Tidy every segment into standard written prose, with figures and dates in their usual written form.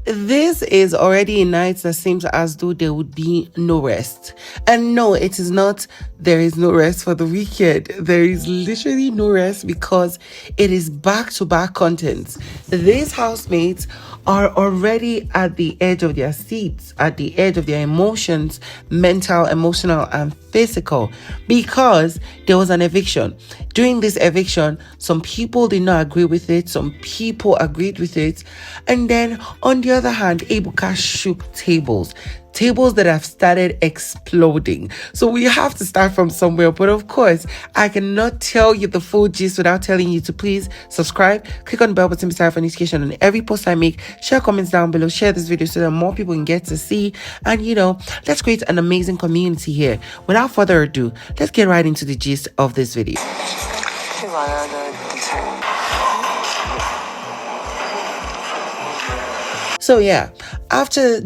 this is already a night that seems as though there would be no rest. And no, it is not. There is no rest for the wicked. There is literally no rest because it is back-to-back contents. These housemates are already at the edge of their seats, at the edge of their emotions, mental, emotional, and physical, because there was an eviction. During this eviction, some people did not agree with it, some people agreed with it, and then on the other hand, Ebuka shook tables that have started exploding. So we have to start from somewhere. But of course, I cannot tell you the full gist without telling you to please subscribe, click on the bell button beside for notification on every post I make, share comments down below, share this video so that more people can get to see. And let's create an amazing community here. Without further ado, let's get right into the gist of this video. So yeah,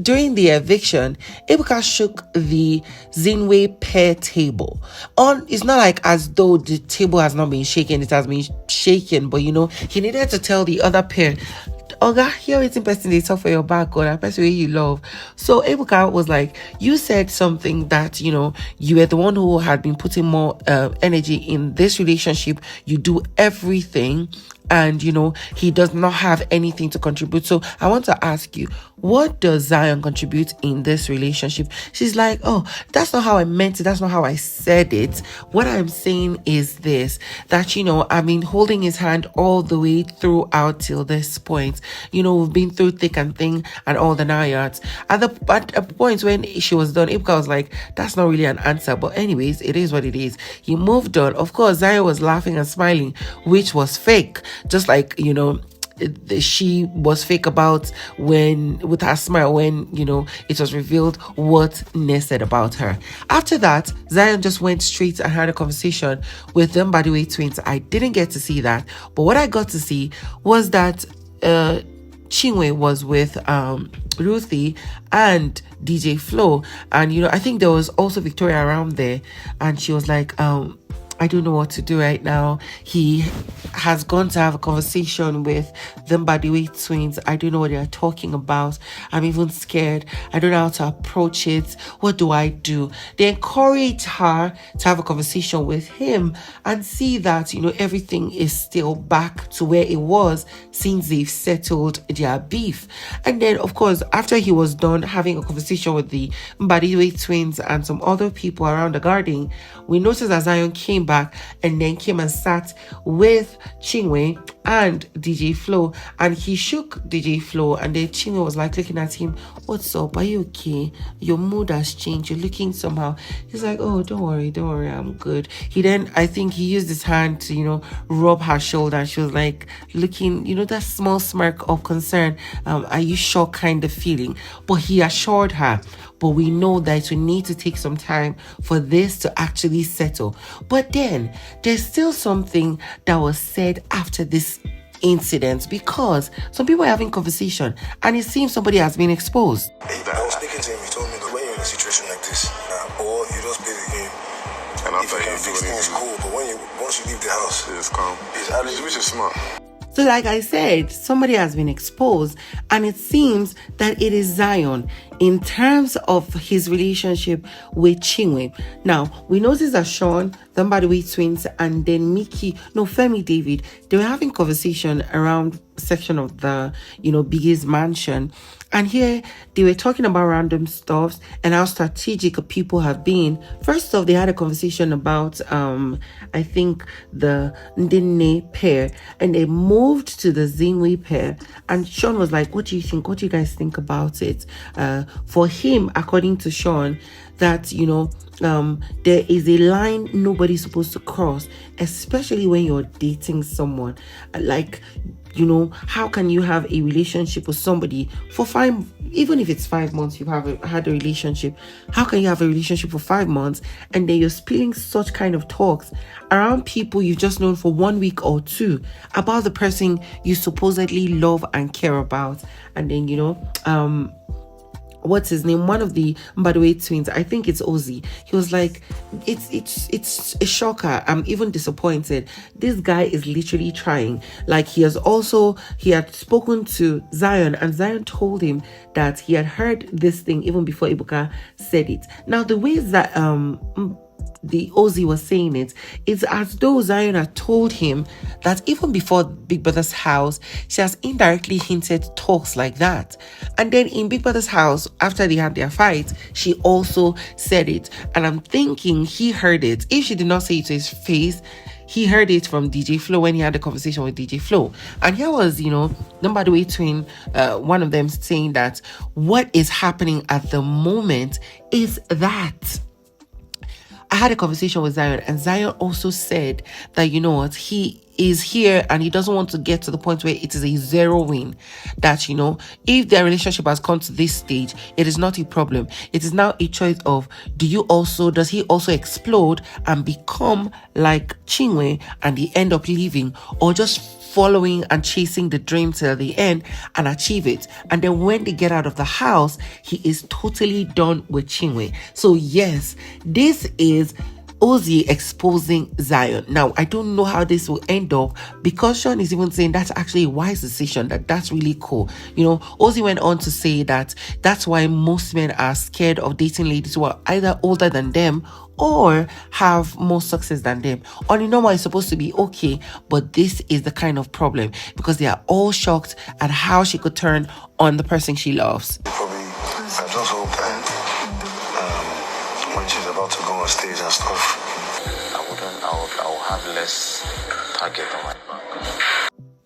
during the eviction, Ebuka shook the Zinwe pair table. It's not like as though the table has not been shaken, it has been shaken, but he needed to tell the other pair, Oga, here it's in person they talk for your back or that person you love. So Ebuka was like, you said something that, you were the one who had been putting more energy in this relationship. You do everything. And, he does not have anything to contribute. So I want to ask you, what does Zion contribute in this relationship? She's like, oh, that's not how I meant it. That's not how I said it. What I'm saying is this, that, I've been holding his hand all the way throughout till this point. We've been through thick and thin and all the nayards. At a point when she was done, Ebuka was like, that's not really an answer. But anyways, it is what it is. He moved on. Of course, Zion was laughing and smiling, which was fake. Just like, she was fake about with her smile when, it was revealed what Ness said about her. After that, Zion just went straight and had a conversation with the Mbadiwe twins. I didn't get to see that. But what I got to see was that Chinwe was with Ruthie and DJ Flo. And, I think there was also Victoria around there. And she was like, I don't know what to do right now. He has gone to have a conversation with the Mbadiwe twins. I don't know what they are talking about. I'm even scared. I don't know how to approach it. What do I do? They encourage her to have a conversation with him and see that, everything is still back to where it was since they've settled their beef. And then, of course, after he was done having a conversation with the Mbadiwe twins and some other people around the garden, we noticed that Zion came back and then came and sat with Chinwe and DJ Flo, and he shook DJ Flo, and then Chinwe was like looking at him, what's up, are you okay? Your mood has changed, you're looking somehow. He's like, oh, don't worry, I'm good. I think he used his hand to rub her shoulder, and she was like looking, that small smirk of concern, are you sure kind of feeling. But he assured her, but we know that it will need to take some time for this to actually settle. But then there's still something that was said after this incident, because some people are having conversation and it seems somebody has been exposed. I was speaking to him, he told me that when you're in a situation like this, or you just play the game, and if you can fix things, cool, but once you leave the house, it's calm. Which is smart. So like I said, somebody has been exposed, and it seems that it is Zion in terms of his relationship with Chinwe. Now, we noticed that Sean, the Mbadiwe twins, and then Femi David, they were having conversation around section of the, Biggie's mansion. And here they were talking about random stuffs and how strategic people have been. First off, they had a conversation about, I think the Ndine pair, and they moved to the Zinwe pair. And Sean was like, what do you think? What do you guys think about it? For him, according to Sean, that, there is a line nobody's supposed to cross, especially when you're dating someone. Like, how can you have a relationship with somebody for even if it's 5 months, you've had a relationship, how can you have a relationship for 5 months and then you're spilling such kind of talks around people you've just known for 1 week or two about the person you supposedly love and care about? And then, what's his name, one of the Mbadiwe twins, I think it's Ozzy, he was like, it's a shocker, I'm even disappointed. This guy is literally trying. Like, he had spoken to Zion, and Zion told him that he had heard this thing even before Ebuka said it. Now, the way that the Ozzy was saying it's as though Zion had told him that even before Big Brother's house, she has indirectly hinted talks like that. And then in Big Brother's house, after they had their fight, she also said it. And I'm thinking he heard it. If she did not say it to his face, he heard it from DJ Flo when he had a conversation with DJ Flo. And here was, number the way twin, one of them saying that what is happening at the moment is that I had a conversation with Zion, and Zion also said that, he is here and he doesn't want to get to the point where it is a zero win. That, if their relationship has come to this stage, it is not a problem. It is now a choice of, does he also explode and become like Chinwe and he end up leaving, or just following and chasing the dream till the end and achieve it. And then when they get out of the house, he is totally done with Chinwe. So yes, this is Ozzy exposing Zion. Now, I don't know how this will end up, because Sean is even saying that's actually a wise decision, that's really cool. Ozzy went on to say that that's why most men are scared of dating ladies who are either older than them or have more success than them. On the normal, it's supposed to be okay, but this is the kind of problem, because they are all shocked at how she could turn on the person she loves. Probably, I just hope that when she's about to go on stage and stuff, I will have less target on my back.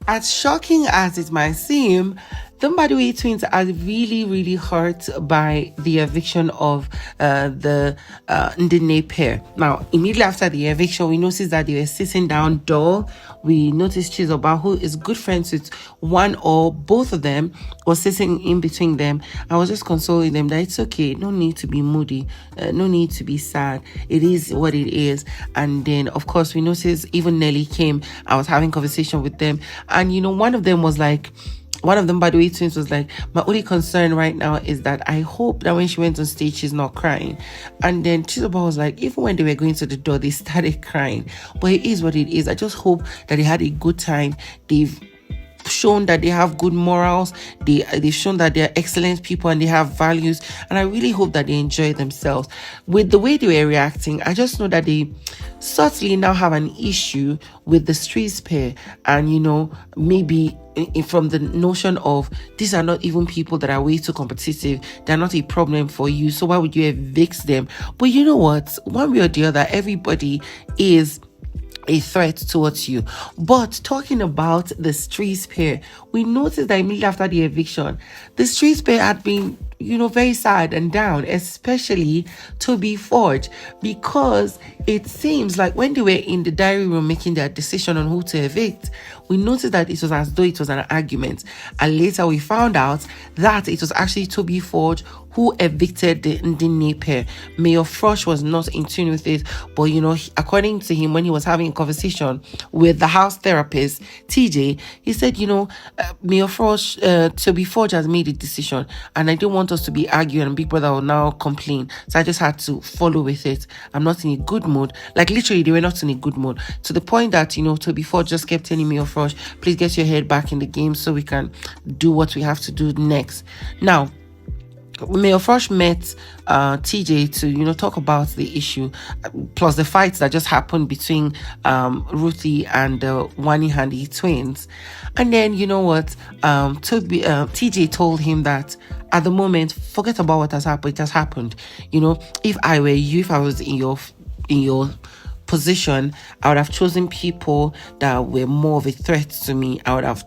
As shocking as it might seem, the Mbadiwe twins are really, really hurt by the eviction of the Ndine pair. Now, immediately after the eviction, we noticed that they were sitting down dull. We noticed Chizoba, who is good friends with one or both of them, was sitting in between them. I was just consoling them that it's okay, no need to be moody, no need to be sad. It is what it is. And then, of course, we noticed even Nelly came. I was having conversation with them, and one of them, by the way, twins was like, my only concern right now is that I hope that when she went on stage, she's not crying. And then Chizoba was like, even when they were going to the door, they started crying. But it is what it is. I just hope that they had a good time. They've shown that they have good morals. They've shown that they're excellent people and they have values. And I really hope that they enjoy themselves. With the way they were reacting, I just know that they certainly now have an issue with the Tjay'S pair. And, maybe from the notion of these are not even people that are way too competitive. They're not a problem for you. So why would you evict them? But you know what? One way or the other, everybody is a threat towards you. But talking about the Tjay'S pair, we noticed that immediately after the eviction, the Tjay'S pair had been very sad and down, especially Toby Forge, because it seems like when they were in the diary room making their decision on who to evict, we noticed that it was as though it was an argument. And later we found out that it was actually Toby Forge who evicted the Ndine pair. Mayor Frosh was not in tune with it, but according to him, when he was having a conversation with the house therapist TJ, he said, Mayor Frosh, Toby Forge has made a decision, and I didn't want us to be arguing and Big Brother will now complain, so I just had to follow with it. I'm not in a good mood. Like, literally, they were not in a good mood, to the point that Toby Forge just kept telling Mayor Frosh, please get your head back in the game so we can do what we have to do next. Now, Mayor Frosh met TJ to talk about the issue, plus the fights that just happened between Ruthie and the Wani Handy twins. And then TJ told him that at the moment, forget about what has happened. It has happened. If I were you, if I was in your position, I would have chosen people that were more of a threat to me. I would have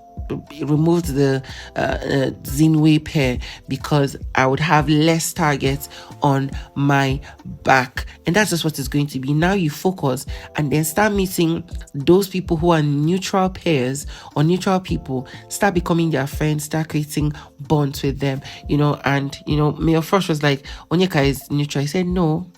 removed the Zinwe pair, because I would have less targets on my back. And that's just what it's going to be. Now you focus and then start meeting those people who are neutral pairs or neutral people, start becoming their friends, start creating bonds with them, and Mayor Frosh was like, Onyeka is neutral. I said, no.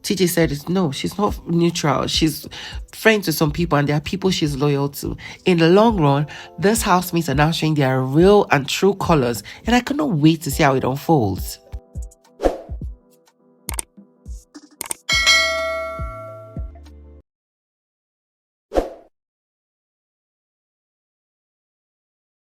TJ said, no, she's not neutral. She's friends with some people, and there are people she's loyal to. In the long run, this housemates are now showing their real and true colors, and I cannot wait to see how it unfolds.